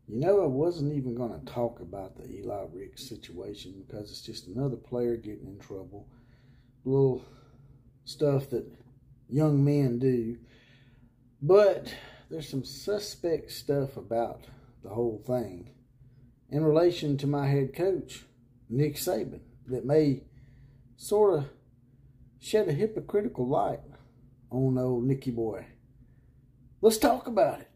You know, I wasn't even going to talk about the Eli Ricks situation because it's just another player getting in trouble. Little stuff that young men do. But there's some suspect stuff about the whole thing in relation to my head coach, Nick Saban, that may sort of shed a hypocritical light on old Nicky boy. Let's talk about it.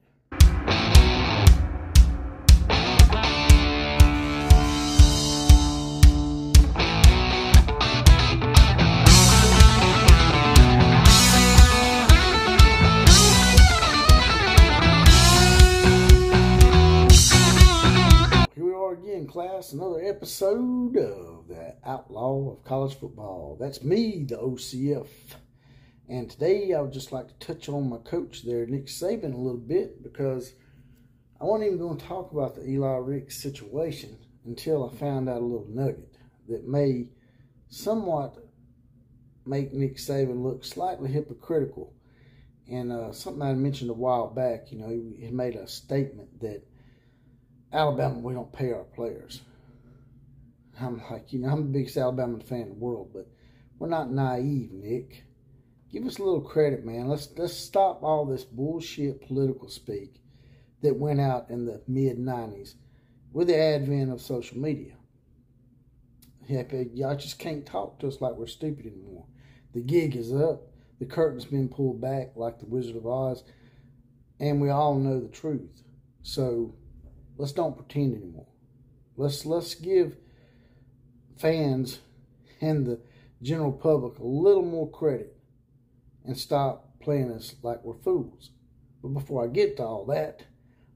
Again, class, another episode of the Outlaw of College Football. That's me, the OCF. And today I would just like to touch on my coach there, Nick Saban, a little bit, because I wasn't even going to talk about the Eli Ricks situation until I found out a little nugget that may somewhat make Nick Saban look slightly hypocritical. And something I mentioned a while back, you know, he made a statement that Alabama, we don't pay our players. I'm like, you know, I'm the biggest Alabama fan in the world, but we're not naive, Nick. Give us a little credit, man. Let's stop all this bullshit political speak that went out in the mid-90s with the advent of social media. Heck, y'all just can't talk to us like we're stupid anymore. The gig is up. The curtain's been pulled back like the Wizard of Oz, and we all know the truth. So let's don't pretend anymore. Let's give fans and the general public a little more credit and stop playing us like we're fools. But before I get to all that,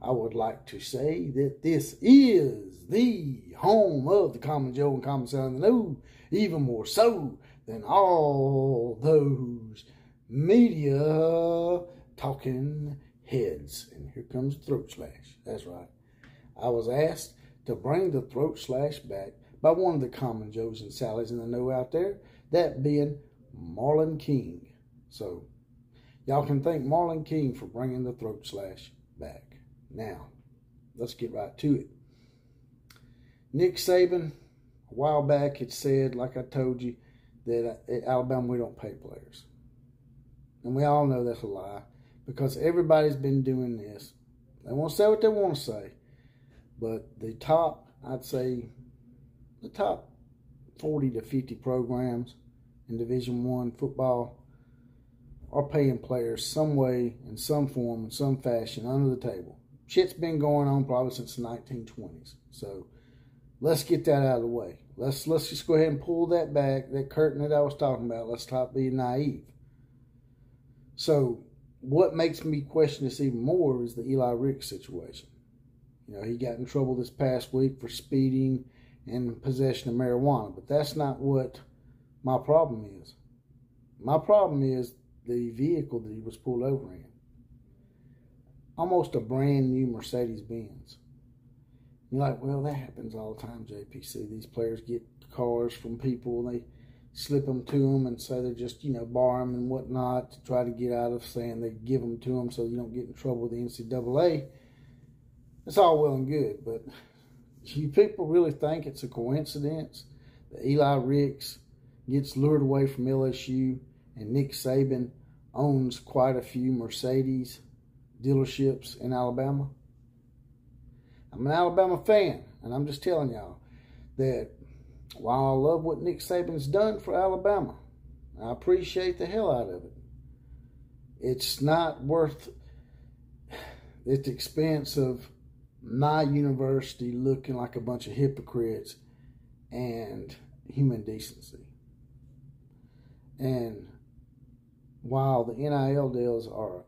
I would like to say that this is the home of the Common Joe and Common Son, no, even more so than all those media talking heads. And here comes the throat slash. That's right. I was asked to bring the throat slash back by one of the Common Joes and Sallies in the know out there, that being Marlon King. So, y'all can thank Marlon King for bringing the throat slash back. Now, let's get right to it. Nick Saban, a while back, had said, like I told you, that at Alabama we don't pay players. And we all know that's a lie, because everybody's been doing this. They want to say what they want to say. But the top, I'd say, the top 40 to 50 programs in Division I football are paying players some way, in some form, in some fashion, under the table. Shit's been going on probably since the 1920s. So let's get that out of the way. Let's just go ahead and pull that back, that curtain that I was talking about. Let's stop being naive. So what makes me question this even more is the Eli Ricks situation. You know, he got in trouble this past week for speeding and possession of marijuana. But that's not what my problem is. My problem is the vehicle that he was pulled over in. Almost a brand new Mercedes-Benz. You're like, well, that happens all the time, JPC. These players get cars from people, and they slip them to them and say they just, you know, borrow them and whatnot to try to get out of saying they give them to them so you don't get in trouble with the NCAA. It's all well and good, but you people really think it's a coincidence that Eli Ricks gets lured away from LSU and Nick Saban owns quite a few Mercedes dealerships in Alabama? I'm an Alabama fan, and I'm just telling y'all that while I love what Nick Saban's done for Alabama, I appreciate the hell out of it, it's not worth at the expense of my university looking like a bunch of hypocrites and human decency. And while the NIL deals are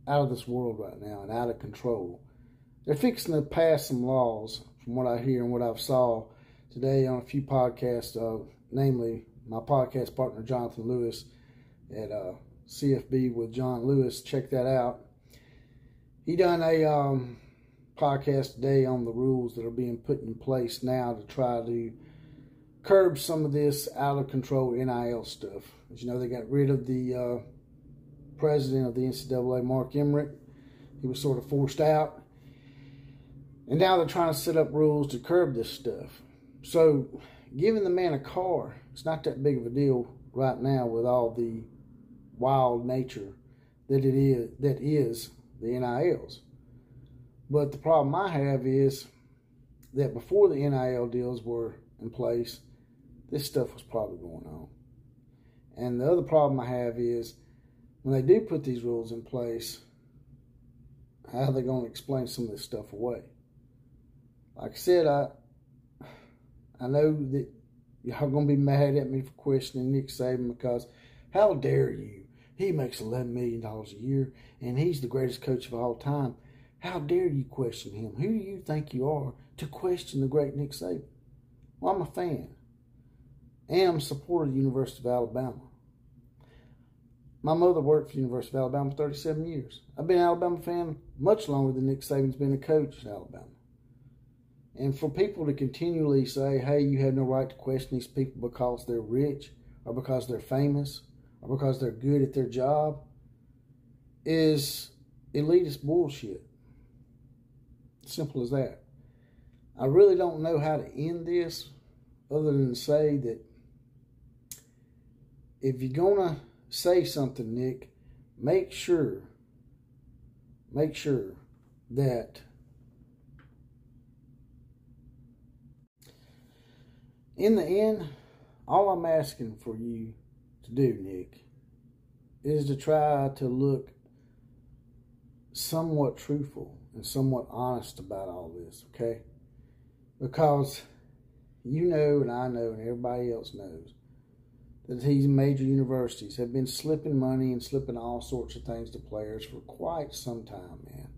out of this world right now and out of control, they're fixing to pass some laws, from what I hear and what I've saw today on a few podcasts, namely my podcast partner Jonathan Lewis at CFB with John Lewis. Check that out. He done a podcast today on the rules that are being put in place now to try to curb some of this out of control NIL stuff. As you know, they got rid of the president of the NCAA, Mark Emmert. He was sort of forced out. And now they're trying to set up rules to curb this stuff. So giving the man a car, it's not that big of a deal right now with all the wild nature that is the NILs. But the problem I have is that before the NIL deals were in place, this stuff was probably going on. And the other problem I have is when they do put these rules in place, how are they going to explain some of this stuff away? Like I said, I know that y'all going to be mad at me for questioning Nick Saban because how dare you? He makes $11 million a year and he's the greatest coach of all time. How dare you question him? Who do you think you are to question the great Nick Saban? Well, I'm a fan. And I'm a supporter of the University of Alabama. My mother worked for the University of Alabama for 37 years. I've been an Alabama fan much longer than Nick Saban's been a coach at Alabama. And for people to continually say, hey, you have no right to question these people because they're rich or because they're famous or because they're good at their job is elitist bullshit. Simple as that. I really don't know how to end this other than to say that if you're going to say something, Nick, make sure that in the end, all I'm asking for you to do, Nick, is to try to look somewhat truthful and somewhat honest about all this, okay? Because you know and I know and everybody else knows that these major universities have been slipping money and slipping all sorts of things to players for quite some time, man.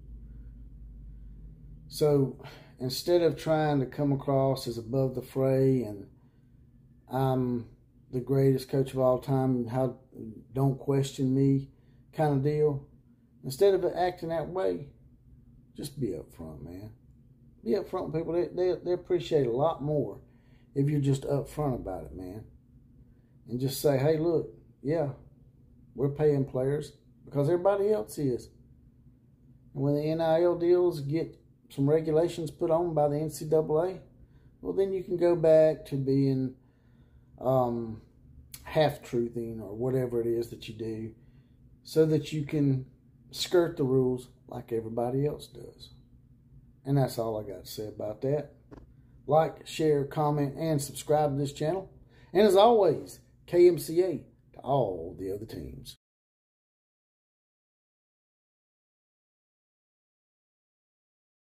So instead of trying to come across as above the fray and I'm the greatest coach of all time, how don't question me kind of deal, instead of acting that way, just be upfront, man. Be upfront with people. They appreciate a lot more if you're just upfront about it, man. And just say, hey, look, yeah, we're paying players because everybody else is. And when the NIL deals get some regulations put on by the NCAA, well, then you can go back to being half-truthing or whatever it is that you do so that you can skirt the rules like everybody else does. And that's all I got to say about that. Like, share, comment, and subscribe to this channel. And as always, KMCA to all the other teams.